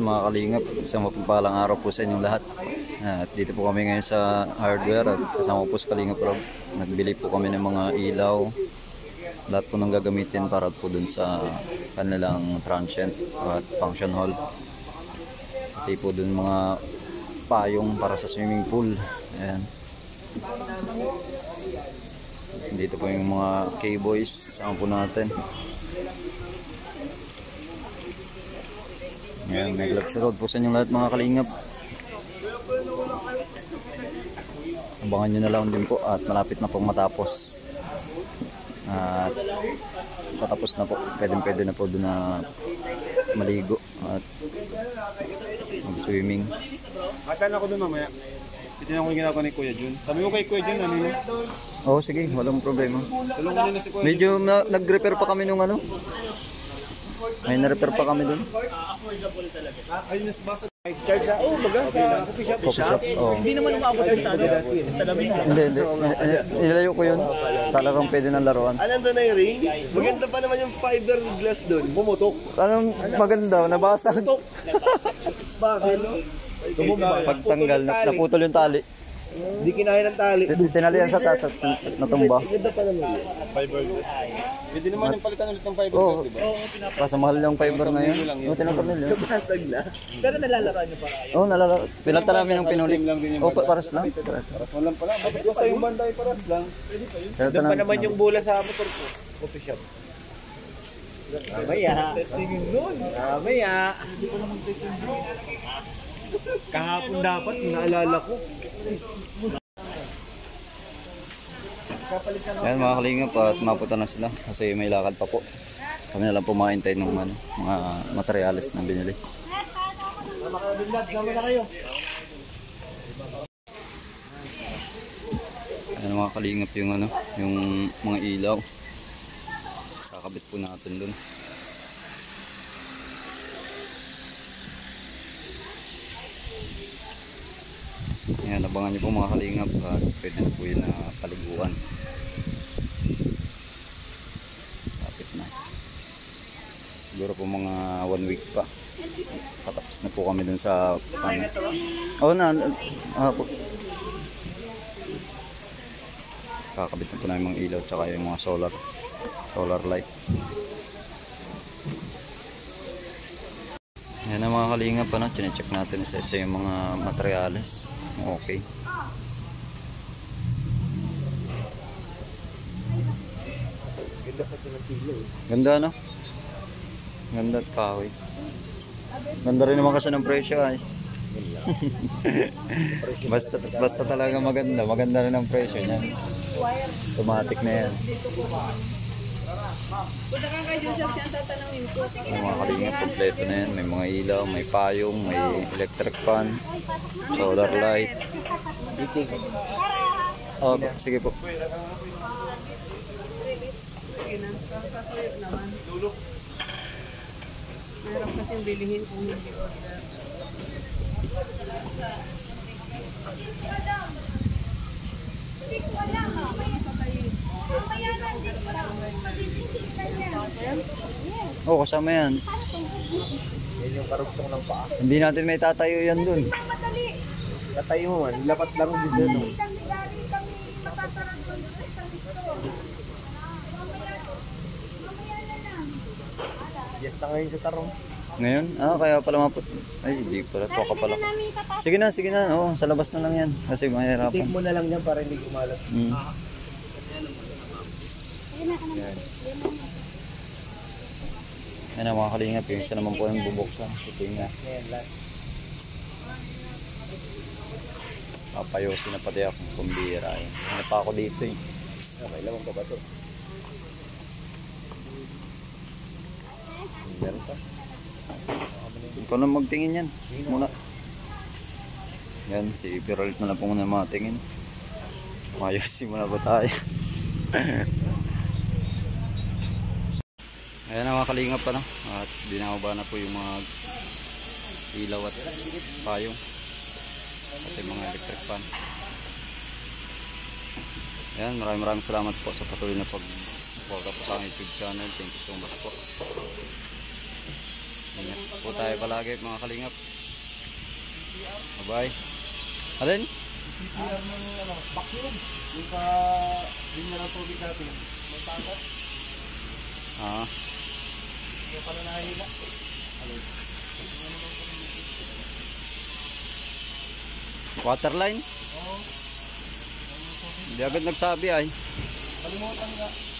mga kalingap, isang mapagpalang araw po sa inyong lahat. At dito po kami ngayon sa hardware at kasama po sa Kalingap Rob. Nagbili po kami ng mga ilaw, lahat po nang gagamitin para po dun sa kanilang transient at function hall. Pati po dun mga payong para sa swimming pool. Ayan. Dito po yung mga K-boys, kasama po natin. Ayan, may gloves road po sa inyong lahat mga kalingap. Abangan nyo na lang din po at malapit na pong matapos. At patapos na po, pwede na po doon na maligo at mag-swimming. Atan ako doon mamaya. Itinan ko yung ginagawa ni Kuya Jun. Sabi mo kay Kuya Jun, ano yun? Oo, sige, walang problema. Tulungan nyo na si Kuya Jun. Medyo nag-repair pa kami nung ano. May na-repair pa kami doon. Ayun, nasbasa. Charge sa, baga, sa coffee shop. Coffee shop, oo. Hindi naman umabot sa ano, sa lamig. Hindi. Nilayo ko yun. Talagang pwede ng laruan. Alam doon na yung ring? Maganda pa naman yung fiber glass doon. Bumutok. Anong maganda? Nabasag. Bakit? Pagtanggal, naputol yung tali. Hindi kinaya ng tali. Tinalian sa taas at natumba. Maganda pa naman yun. Fiber glass. Pwede naman yung palitan ulit ng fiber glass, di ba? Kaso mahal yung fiber ngayon. Oo, tinatapon nila. Basag na. Pero nalalaraan nyo pa kayo? Oo, nalalaro. Pilata namin ng pinulik. Same lang din yung Oo, banda. paras lang. Paras mo lang pala. Bakit basta yung banda ay paras lang? Doon pa naman yung bola sa motor ko. Coffee shop. Mamaya. Testing yun doon. Mamaya. Hindi ko naman testing doon. Kahapon dapat, naalala ko. Ayan mga kalingap at mapunta na sila kasi may lakad pa po. Kami na lang pumahintay ng mga materialis na binili. Ayan mga kalingap yung yung mga ilaw. Kakabit po natin dun. Ayan, abangan nyo po mga kalingap at pwede na po yun na paliguan. Lapit na. Siguro po mga 1 week pa. Patapos na po kami dun sa kakabit na po namin mga ilaw tsaka yung mga solar light. Yan ang mga kalingap, chinecheck natin isa yung mga materials. Okay. Ganda no? Ganda at kahoy. Ganda rin naman kasi ng presyo ay. basta talaga maganda. Maganda rin ang presyo niyan. Automatic na yan. Ang mga kalingap, kompleto na yan. May mga ilaw, may payong, may electric fan, solar light. Oh, sige po. Meron kasing bilihin kung hindi order. Hindi ko alam. Oh, kasama yan. Yan yung karugtong ng paa. Hindi natin may tatayo yan dun. Tatayo mo man, lapat lang din doon. Kasi dari kami masasarap doon sa isang store. Mamaya na lang. Yes na ngayon sa tarong. Ngayon? Kaya pala maput. Ay, hindi pala. Tuwa ka pala. Sige na. Oo, sa labas na lang yan. Kasi mahirapan. Take mo na lang yan para hindi kumalat. Yan. Yan ang mga kalingap. Yung isa naman po yung bubuksan. Ito yung nga. Papayosin na pati ako. Kumbira. Ano pa ako dito eh. Okay, lamang ka ba ito? Meron pa. Ikaw na magtingin yan. Muna. Yan, si Pirolit na lang po muna matingin. Mayosin muna ba tayo? Ayan ang mga kalingap pa, no? At binababa na po yung mga ilaw at payong at yung mga electric fan. Ayan, maraming salamat po sa patuloy na pag-suporta po sa aking YouTube channel. Thank you so much po. Ingat po. po tayo palagi mga kalingap. Bye-bye. Alin? CPR ng vacuum. Yung sa linya ng tubig natin. Magtatas. Ah, Yung pala nahihila. waterline? Hindi agad nagsabi ay. Kalimutan nga.